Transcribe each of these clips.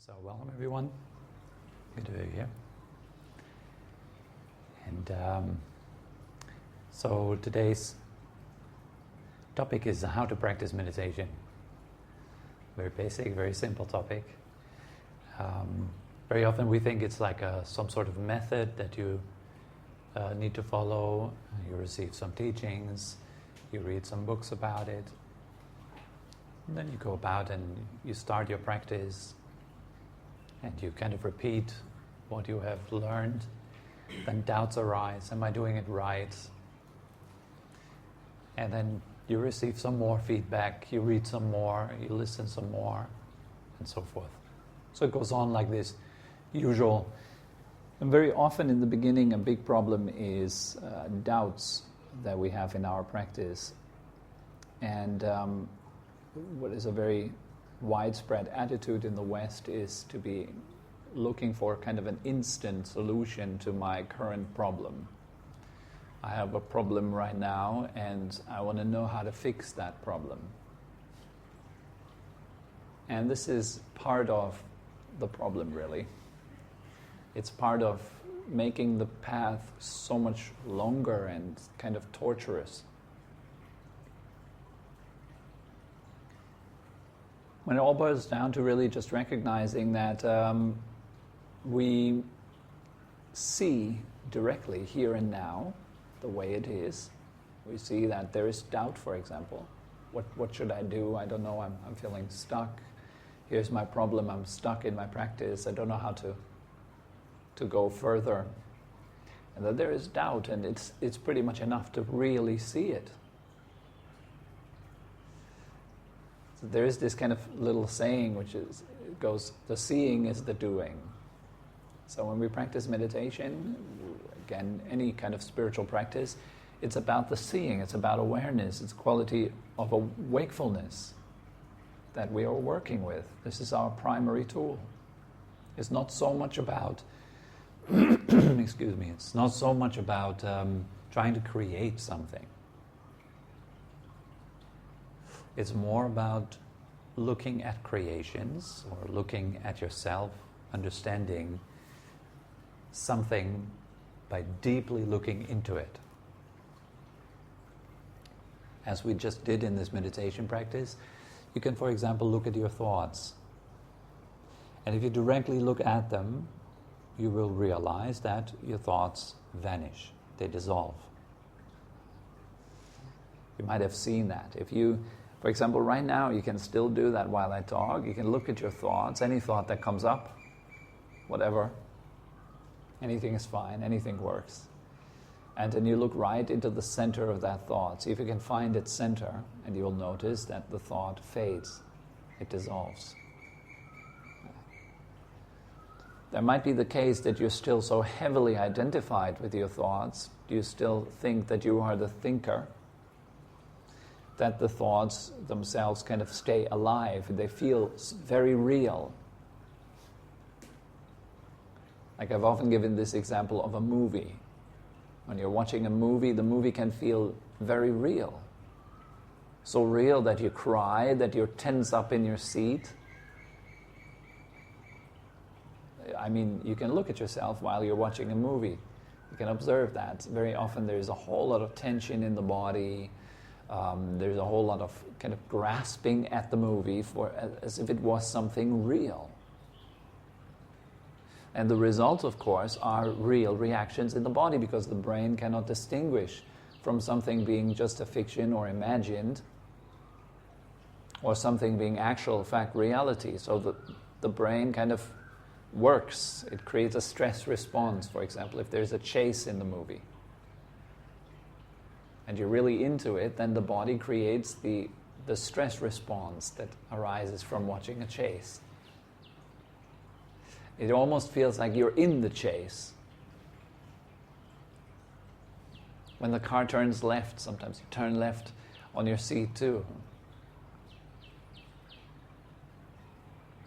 So welcome everyone. Good to be here. And so today's topic is how to practice meditation. Very basic, very simple topic. Very often we think it's like some sort of method that you need to follow. You receive some teachings, you read some books about it, and then you go about and you start your practice and you kind of repeat what you have learned. Then doubts arise, am I doing it right? And then you receive some more feedback, you read some more, you listen some more, and so forth. So it goes on like this usual. And very often in the beginning a big problem is doubts that we have in our practice. And what is a very widespread attitude in the West is to be looking for kind of an instant solution to my current problem. I have a problem right now and I want to know how to fix that problem. And this is part of the problem, really. It's part of making the path so much longer and kind of torturous. When it all boils down to really just recognizing that we see directly here and now the way it is. We see that there is doubt, for example. What should I do? I don't know, I'm feeling stuck. Here's my problem, I'm stuck in my practice. I don't know how to go further. And that there is doubt, and it's pretty much enough to really see it. So there is this kind of little saying which goes, the seeing is the doing. So when we practice meditation, again, any kind of spiritual practice, it's about the seeing, it's about awareness, it's quality of a wakefulness that we are working with. This is our primary tool. It's not so much about, excuse me, it's not so much about trying to create something. It's more about looking at creations or looking at yourself, understanding something by deeply looking into it. As we just did in this meditation practice, you can, for example, look at your thoughts. And if you directly look at them, you will realize that your thoughts vanish, they dissolve. You might have seen that. If you, for example, right now, you can still do that while I talk. You can look at your thoughts, any thought that comes up, whatever. Anything is fine, anything works. And then you look right into the center of that thought. See if you can find its center, and you'll notice that the thought fades. It dissolves. There might be the case that you're still so heavily identified with your thoughts, you still think that you are the thinker, that the thoughts themselves kind of stay alive. They feel very real. Like I've often given this example of a movie. When you're watching a movie, the movie can feel very real. So real that you cry, that you're tense up in your seat. I mean, you can look at yourself while you're watching a movie. You can observe that. Very often there's a whole lot of tension in the body. There's a whole lot of kind of grasping at the movie as if it was something real. And the results, of course, are real reactions in the body because the brain cannot distinguish from something being just a fiction or imagined or something being actual fact reality. So the brain kind of works. It creates a stress response, for example, if there's a chase in the movie. And you're really into it, then the body creates the stress response that arises from watching a chase. It almost feels like you're in the chase. When the car turns left, sometimes you turn left on your seat too.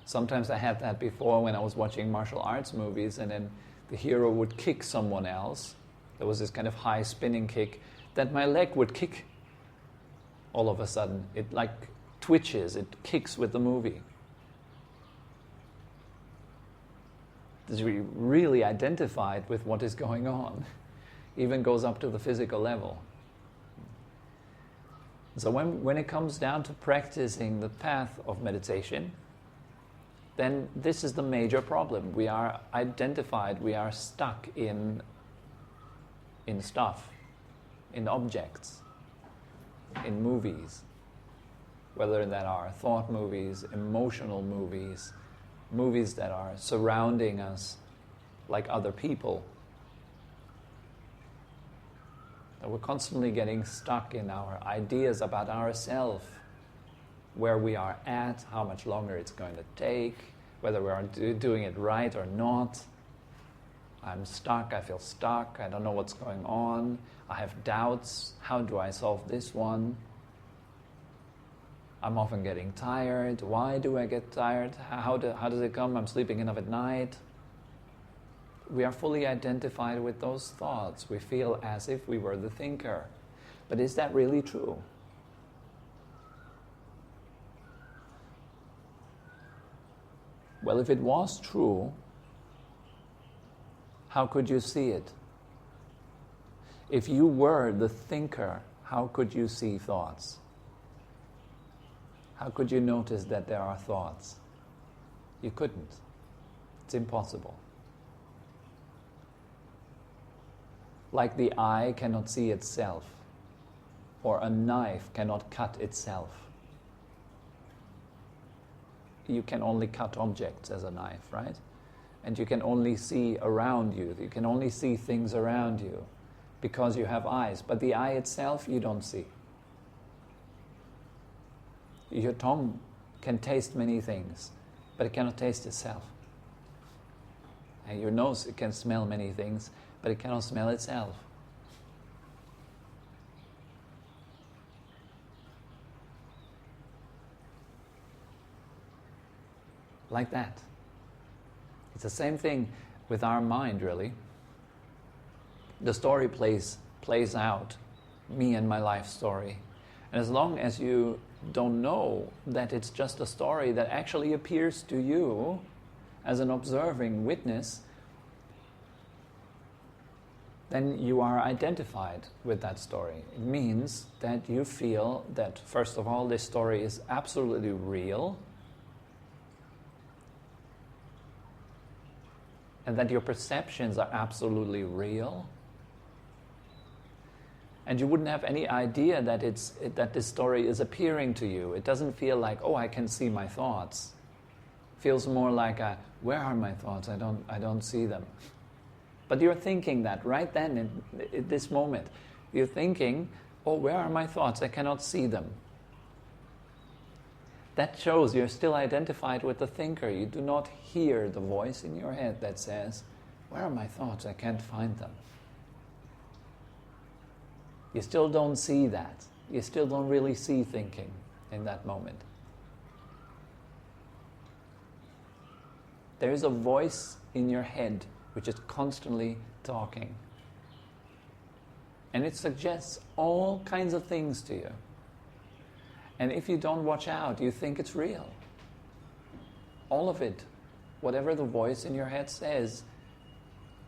Sometimes I had that before when I was watching martial arts movies and then the hero would kick someone else. There was this kind of high spinning kick that my leg would kick all of a sudden. It like twitches, it kicks with the movie. is really identified with what is going on, even goes up to the physical level. So when it comes down to practicing the path of meditation, then this is the major problem. We are identified, we are stuck in stuff, in objects, in movies, whether that are thought movies, emotional movies, movies that are surrounding us like other people. That we're constantly getting stuck in our ideas about ourselves, where we are at, how much longer it's going to take, whether we are doing it right or not. I'm stuck, I feel stuck, I don't know what's going on, I have doubts, how do I solve this one? I'm often getting tired. Why do I get tired? How does it come? I'm sleeping enough at night. We are fully identified with those thoughts. We feel as if we were the thinker. But is that really true? Well, if it was true, how could you see it? If you were the thinker, how could you see thoughts? How could you notice that there are thoughts? You couldn't. It's impossible. Like the eye cannot see itself, or a knife cannot cut itself. You can only cut objects as a knife, right? And you can only see around you. You can only see things around you because you have eyes. But the eye itself, you don't see. Your tongue can taste many things, but it cannot taste itself. And your nose, it can smell many things, but it cannot smell itself. Like that. It's the same thing with our mind, really. The story plays out, me and my life story. And as long as you don't know that it's just a story that actually appears to you as an observing witness, then you are identified with that story. It means that you feel that, first of all, this story is absolutely real, and that your perceptions are absolutely real. And you wouldn't have any idea that this story is appearing to you. It doesn't feel like, oh, I can see my thoughts. It feels more like, where are my thoughts? I don't see them. But you're thinking that right then, in this moment. You're thinking, oh, where are my thoughts? I cannot see them. That shows you're still identified with the thinker. You do not hear the voice in your head that says, where are my thoughts? I can't find them. You still don't see that. You still don't really see thinking in that moment. There is a voice in your head which is constantly talking. And it suggests all kinds of things to you. And if you don't watch out, you think it's real. All of it, whatever the voice in your head says,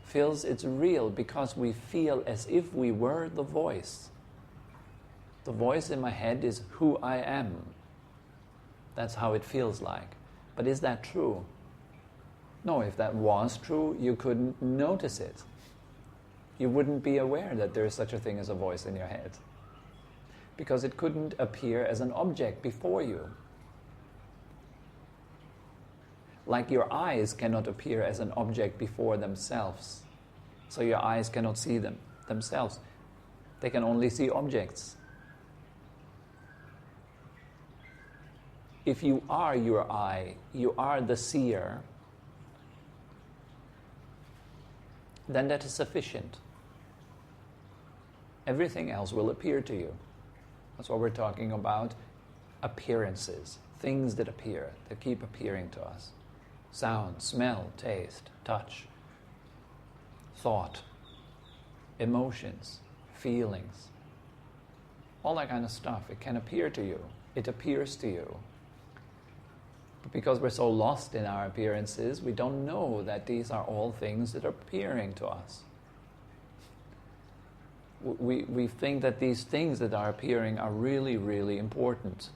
feels it's real because we feel as if we were the voice. The voice in my head is who I am. That's how it feels like. But is that true? No, if that was true, you couldn't notice it. You wouldn't be aware that there is such a thing as a voice in your head. Because it couldn't appear as an object before you. Like your eyes cannot appear as an object before themselves. So your eyes cannot see themselves. They can only see objects. If you are your eye, you are the seer, then that is sufficient. Everything else will appear to you. That's what we're talking about. Appearances, things that appear, that keep appearing to us. Sound, smell, taste, touch, thought, emotions, feelings, all that kind of stuff. It can appear to you. It appears to you. Because we're so lost in our appearances, we don't know that these are all things that are appearing to us. We think that these things that are appearing are really, really important.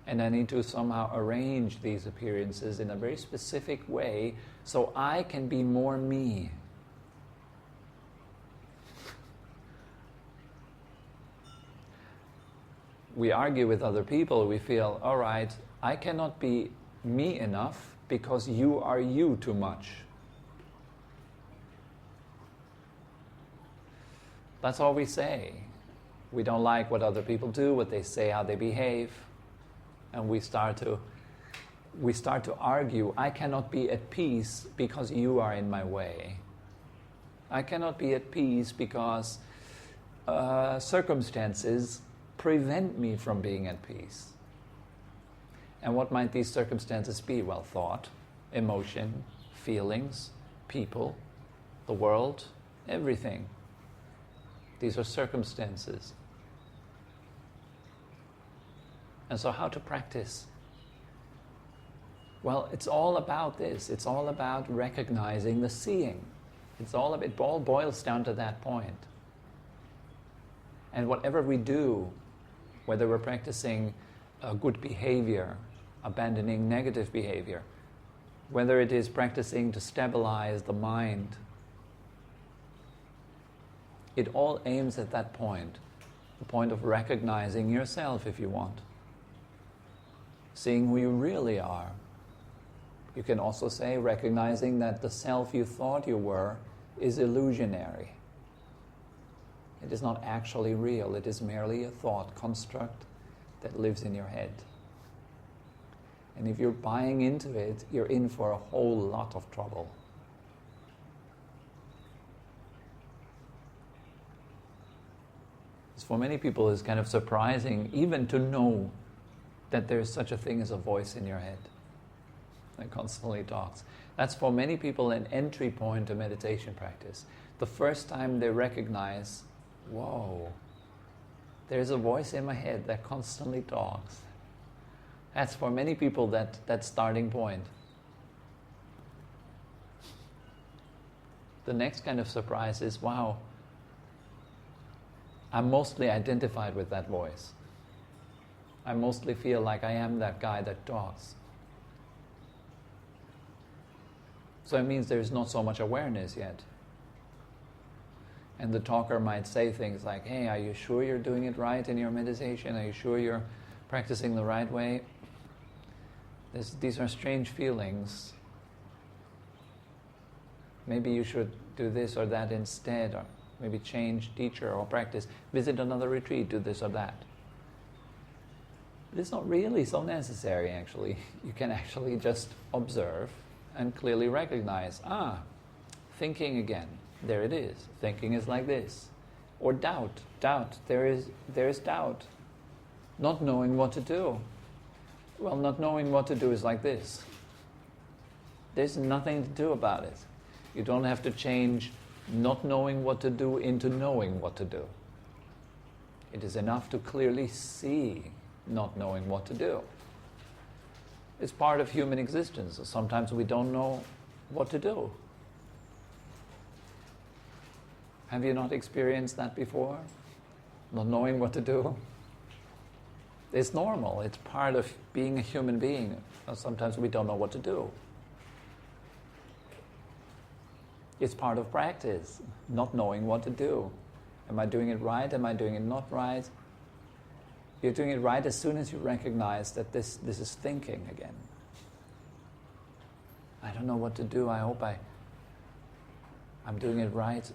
And I need to somehow arrange these appearances in a very specific way so I can be more me. We argue with other people, we feel, all right, I cannot be me enough because you are you too much. That's all we say. We don't like what other people do, what they say, how they behave. And we start to argue, I cannot be at peace because you are in my way. I cannot be at peace because circumstances prevent me from being at peace. And what might these circumstances be? Well, thought, emotion, feelings, people, the world, everything. These are circumstances. And so how to practice? Well, it's all about this. It's all about recognizing the seeing. It all boils down to that point. And whatever we do, whether we're practicing good behavior, abandoning negative behavior, whether it is practicing to stabilize the mind, it all aims at that point, the point of recognizing yourself, if you want. Seeing who you really are. You can also say recognizing that the self you thought you were is illusionary. It is not actually real. It is merely a thought construct that lives in your head. And if you're buying into it, you're in for a whole lot of trouble. For many people, it's kind of surprising even to know that there's such a thing as a voice in your head that constantly talks. That's for many people an entry point to meditation practice. The first time they recognize, whoa, there's a voice in my head that constantly talks. That's for many people that starting point. The next kind of surprise is, wow, I'm mostly identified with that voice. I mostly feel like I am that guy that talks. So it means there's not so much awareness yet. And the talker might say things like, hey, are you sure you're doing it right in your meditation? Are you sure you're practicing the right way? These are strange feelings. Maybe you should do this or that instead, or maybe change teacher or practice, visit another retreat, do this or that. But it's not really so necessary, actually. You can actually just observe and clearly recognize, thinking again, there it is. Thinking is like this. Or doubt, there is doubt. Not knowing what to do. Well, not knowing what to do is like this. There's nothing to do about it. You don't have to change not knowing what to do into knowing what to do. It is enough to clearly see not knowing what to do. It's part of human existence. Sometimes we don't know what to do. Have you not experienced that before? Not knowing what to do? It's normal. It's part of being a human being. Sometimes we don't know what to do. It's part of practice, not knowing what to do. Am I doing it right? Am I doing it not right? You're doing it right as soon as you recognize that this is thinking again. I don't know what to do. I hope I'm doing it right.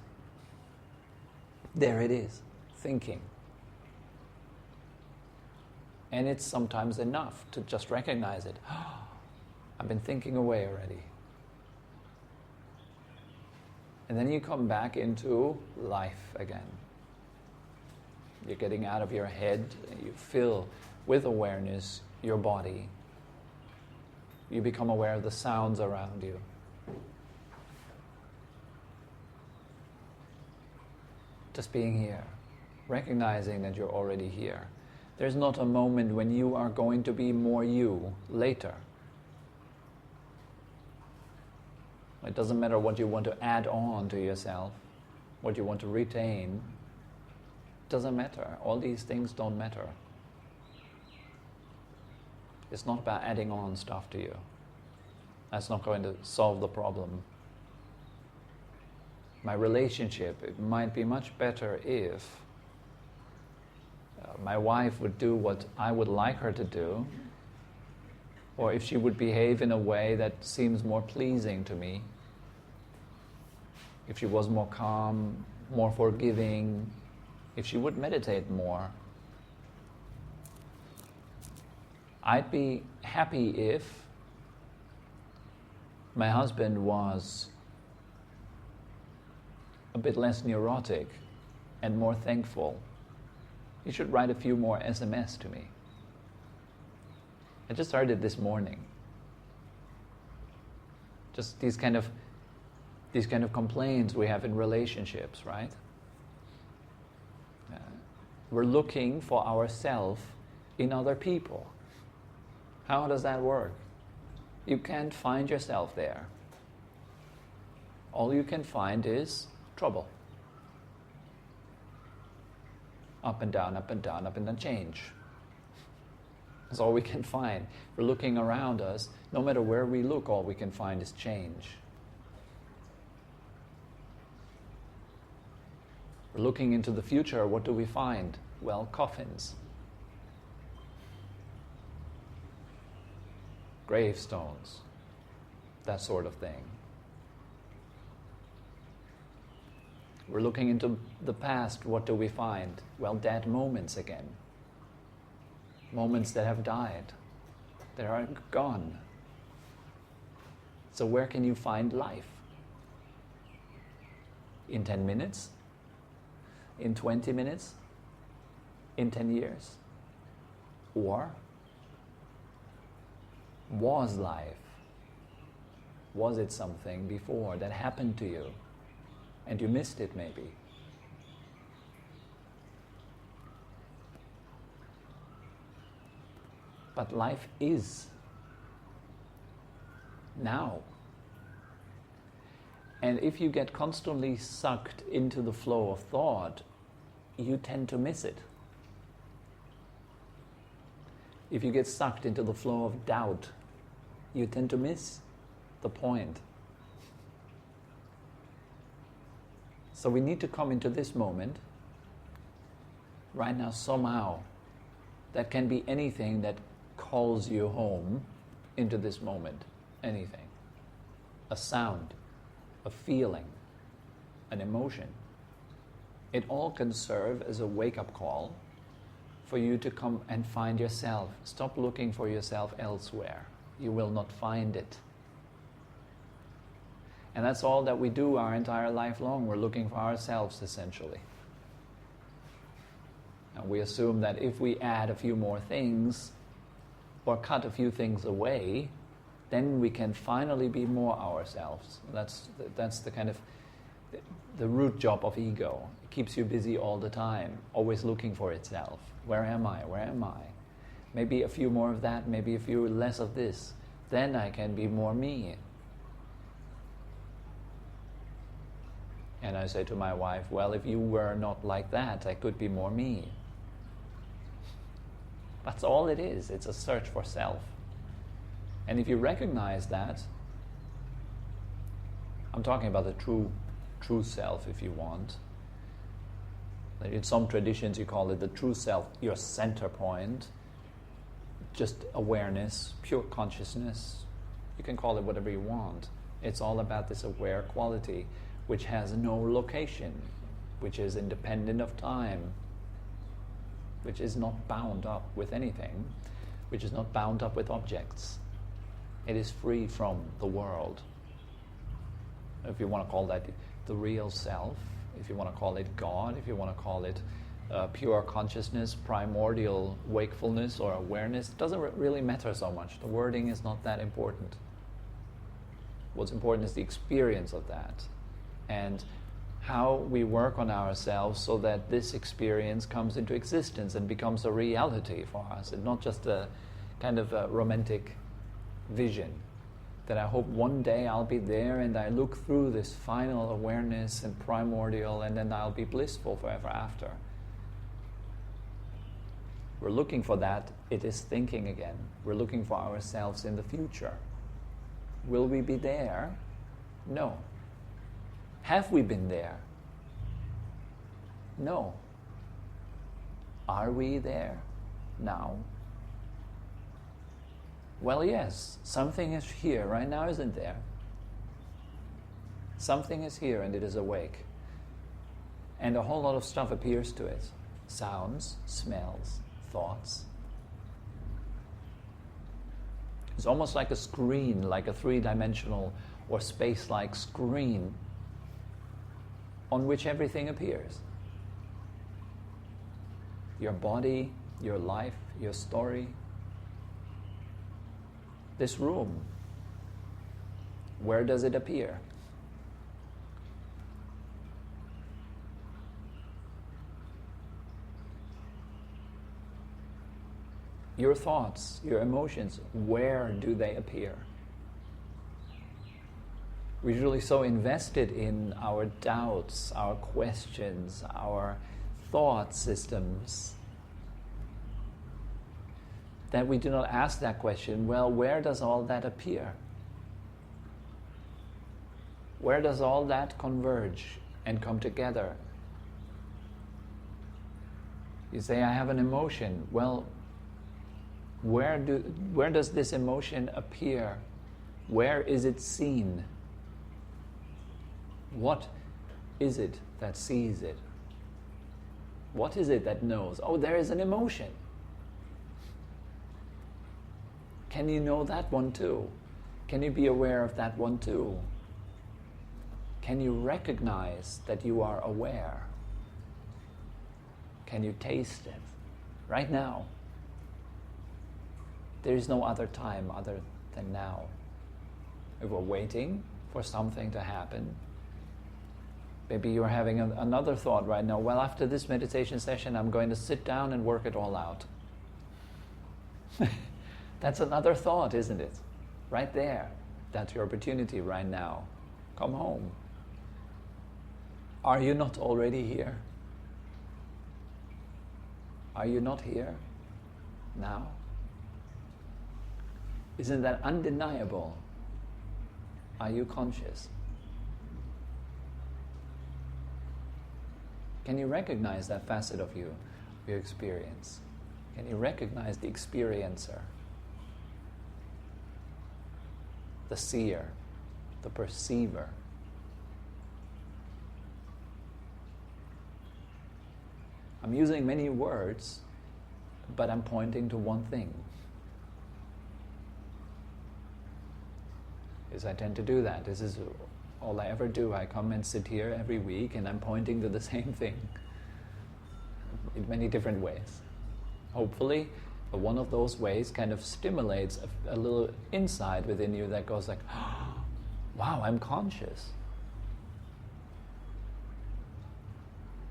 There it is, thinking. And it's sometimes enough to just recognize it. I've been thinking away already. And then you come back into life again. You're getting out of your head, you fill with awareness your body. You become aware of the sounds around you. Just being here, recognizing that you're already here. There's not a moment when you are going to be more you later. It doesn't matter what you want to add on to yourself, what you want to retain. It doesn't matter. All these things don't matter. It's not about adding on stuff to you. That's not going to solve the problem. My relationship, it might be much better if my wife would do what I would like her to do, or if she would behave in a way that seems more pleasing to me, if she was more calm, more forgiving, if she would meditate more. I'd be happy if my husband was a bit less neurotic and more thankful. He should write a few more SMS to me. I just started this morning. Just these kind of complaints we have in relationships, right? We're looking for ourselves in other people. How does that work? You can't find yourself there. All you can find is trouble. Up and down, up and down, up and down, change. That's all we can find. We're looking around us. No matter where we look, all we can find is change. We're looking into the future. What do we find? Well, coffins. Gravestones. That sort of thing. We're looking into the past. What do we find? Well, dead moments again. Moments that have died, that are gone. So where can you find life? In 10 minutes? In 20 minutes? In 10 years? Or was life? Was it something before that happened to you and you missed it maybe? But life is now. And if you get constantly sucked into the flow of thought, you tend to miss it. If you get sucked into the flow of doubt, you tend to miss the point. So we need to come into this moment, right now somehow. That can be anything that calls you home into this moment. Anything. A sound, a feeling, an emotion. It all can serve as a wake-up call for you to come and find yourself. Stop looking for yourself elsewhere. You will not find it. And that's all that we do our entire life long. We're looking for ourselves, essentially. And we assume that if we add a few more things, or cut a few things away, then we can finally be more ourselves. That's the kind of the root job of ego. It keeps you busy all the time, always looking for itself. Where am I? Where am I? Maybe a few more of that, maybe a few less of this. Then I can be more me. And I say to my wife, well, if you were not like that, I could be more me. That's all it is. It's a search for self. And if you recognize that, I'm talking about the true self, if you want. In some traditions you call it the true self, your center point, just awareness, pure consciousness. You can call it whatever you want. It's all about this aware quality, which has no location, which is independent of time, which is not bound up with anything, which is not bound up with objects. It is free from the world. If you want to call that the real self, if you want to call it God, if you want to call it pure consciousness, primordial wakefulness or awareness, it doesn't really matter so much. The wording is not that important. What's important is the experience of that, and how we work on ourselves so that this experience comes into existence and becomes a reality for us, and not just a kind of a romantic vision. that I hope one day I'll be there and I look through this final awareness and primordial, and then I'll be blissful forever after. We're looking for that. It is thinking again. We're looking for ourselves in the future. Will we be there? No. Have we been there? No. Are we there now? Well, yes, something is here right now, isn't there? Something is here and it is awake. And a whole lot of stuff appears to it. Sounds, smells, thoughts. It's almost like a screen, like a three-dimensional or space-like screen on which everything appears. Your body, your life, your story. This room, where does it appear? Your thoughts, your emotions, where do they appear? We're usually so invested in our doubts, our questions, our thought systems, that we do not ask that question, well, where does all that appear? Where does all that converge and come together? You say, I have an emotion. Well, where does this emotion appear? Where is it seen? What is it that sees it? What is it that knows? Oh, there is an emotion. Can you know that one too? Can you be aware of that one too? Can you recognize that you are aware? Can you taste it right now? There is no other time other than now. If we're waiting for something to happen, maybe you're having another thought right now. Well, after this meditation session, I'm going to sit down and work it all out. That's another thought, isn't it? Right there. That's your opportunity right now. Come home. Are you not already here? Are you not here now? Isn't that undeniable? Are you conscious? Can you recognize that facet of you, your experience? Can you recognize the experiencer? The seer, the perceiver. I'm using many words, but I'm pointing to one thing. Because I tend to do that. This is all I ever do. I come and sit here every week and I'm pointing to the same thing in many different ways. Hopefully, one of those ways kind of stimulates a little insight within you that goes like, oh, wow, I'm conscious.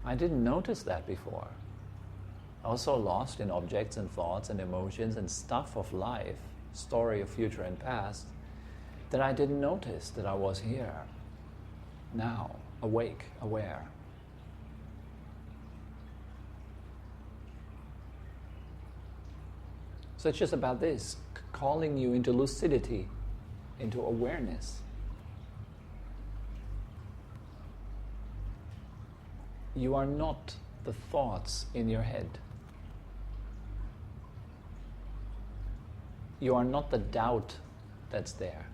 I didn't notice that before. I was so lost in objects and thoughts and emotions and stuff of life, story of future and past, that I didn't notice that I was here, now, awake, aware. So it's just about this, calling you into lucidity, into awareness. You are not the thoughts in your head. You are not the doubt that's there.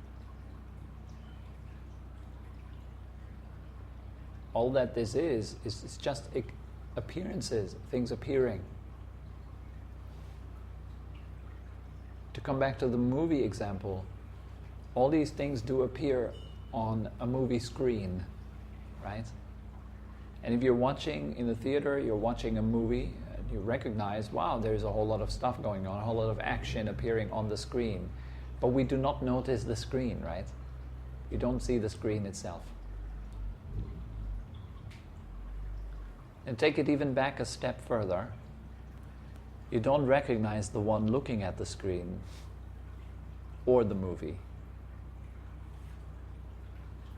All that this is just appearances, things appearing. To come back to the movie example, all these things do appear on a movie screen, right? And if you're watching in the theater, you're watching a movie, and you recognize, wow, there's a whole lot of stuff going on, a whole lot of action appearing on the screen. But we do not notice the screen, right? You don't see the screen itself. And take it even back a step further. You don't recognize the one looking at the screen or the movie.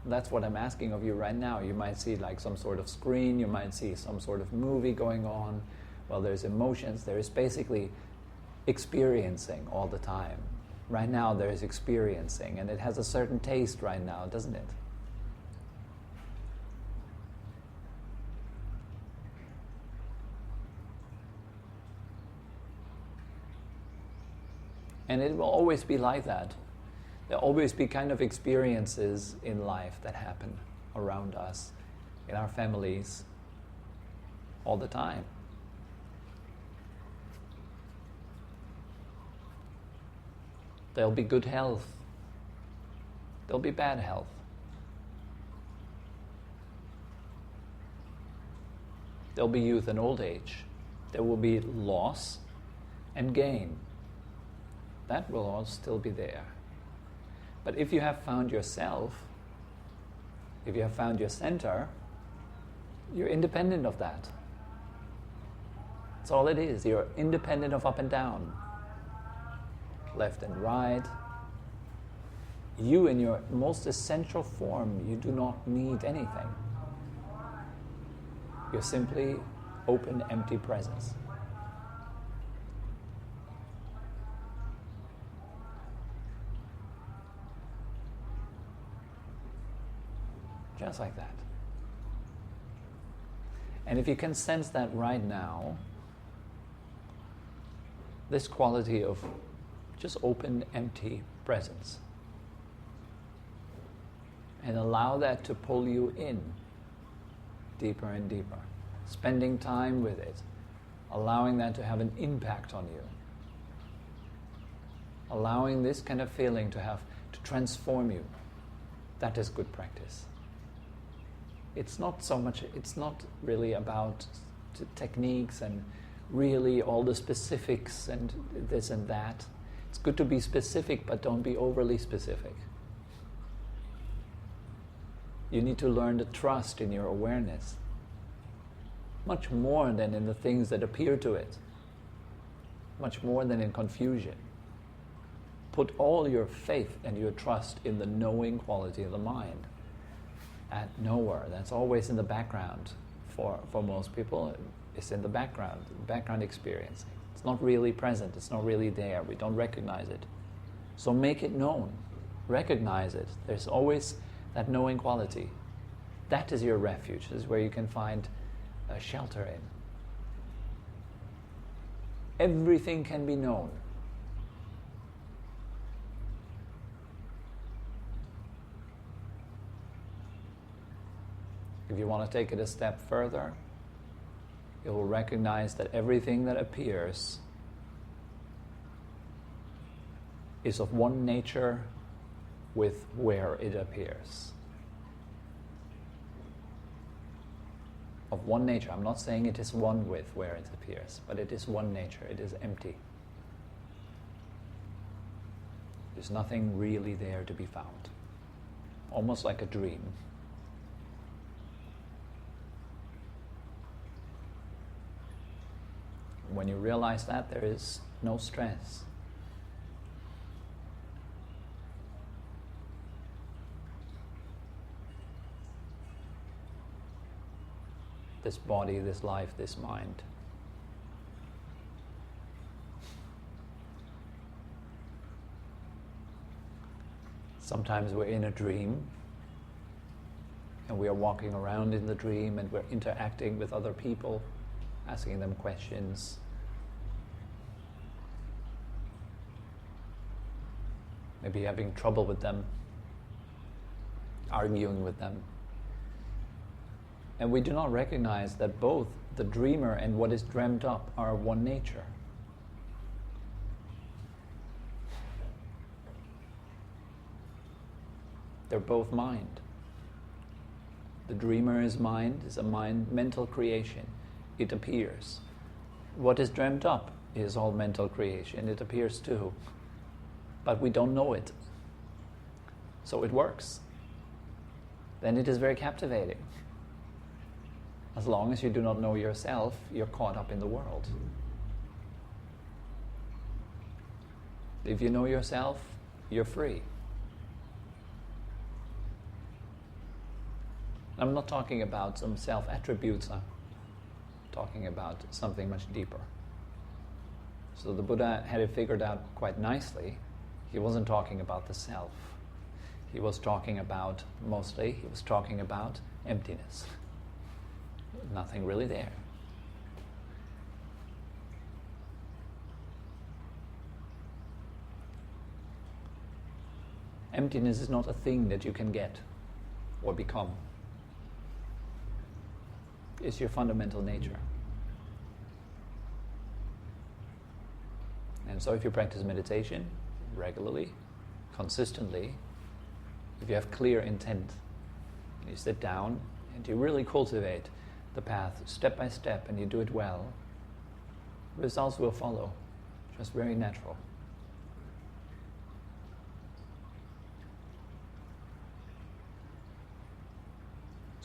That's what I'm asking of you right now. You might see like some sort of screen, you might see some sort of movie going on. Well, there's emotions, there is basically experiencing all the time. Right now there is experiencing, and it has a certain taste right now, doesn't it? And it will always be like that. There'll always be kind of experiences in life that happen around us, in our families, all the time. There'll be good health. There'll be bad health. There'll be youth and old age. There will be loss and gain. That will all still be there. But if you have found yourself, if you have found your center, you're independent of that. That's all it is. You're independent of up and down, left and right. You in your most essential form, you do not need anything. You're simply open, empty presence. Just like that. And if you can sense that right now, this quality of just open, empty presence, and allow that to pull you in deeper and deeper, spending time with it, allowing that to have an impact on you, allowing this kind of feeling to transform you, that is good practice. It's not really about techniques and really all the specifics and this and that. It's good to be specific, but don't be overly specific. You need to learn to trust in your awareness, much more than in the things that appear to it, much more than in confusion. Put all your faith and your trust in the knowing quality of the mind. At nowhere. That's always in the background. For most people, it's in the background experiencing. It's not really present, it's not really there. We don't recognize it. So make it known. Recognize it. There's always that knowing quality. That is your refuge. This is where you can find a shelter in. Everything can be known. If you want to take it a step further, you will recognize that everything that appears is of one nature with where it appears. Of one nature. I'm not saying it is one with where it appears, but it is one nature. It is empty. There's nothing really there to be found. Almost like a dream. When you realize that, there is no stress. This body, this life, this mind. Sometimes we're in a dream and we are walking around in the dream and we're interacting with other people, asking them questions. Maybe having trouble with them, arguing with them. And we do not recognize that both the dreamer and what is dreamt up are one nature. They're both mind. The dreamer is mind, is a mental creation. It appears. What is dreamt up is all mental creation. It appears too. But we don't know it. So it works. Then it is very captivating. As long as you do not know yourself, you're caught up in the world. If you know yourself, you're free. I'm not talking about some self-attributes, I'm talking about something much deeper. So the Buddha had it figured out quite nicely. He wasn't talking about the self. He was talking about, mostly, he was talking about emptiness. Nothing really there. Emptiness is not a thing that you can get or become. It's your fundamental nature. And so if you practice meditation regularly, consistently, if you have clear intent, and you sit down and you really cultivate the path step by step and you do it well, results will follow, just very natural.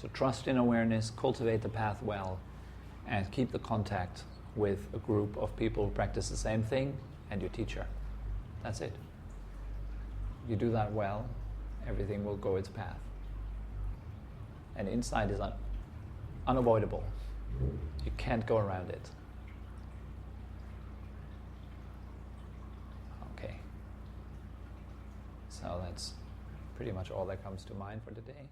So trust in awareness, cultivate the path well, and keep the contact with a group of people who practice the same thing and your teacher. That's it. You do that well, everything will go its path. And insight is unavoidable. You can't go around it. Okay. So that's pretty much all that comes to mind for today.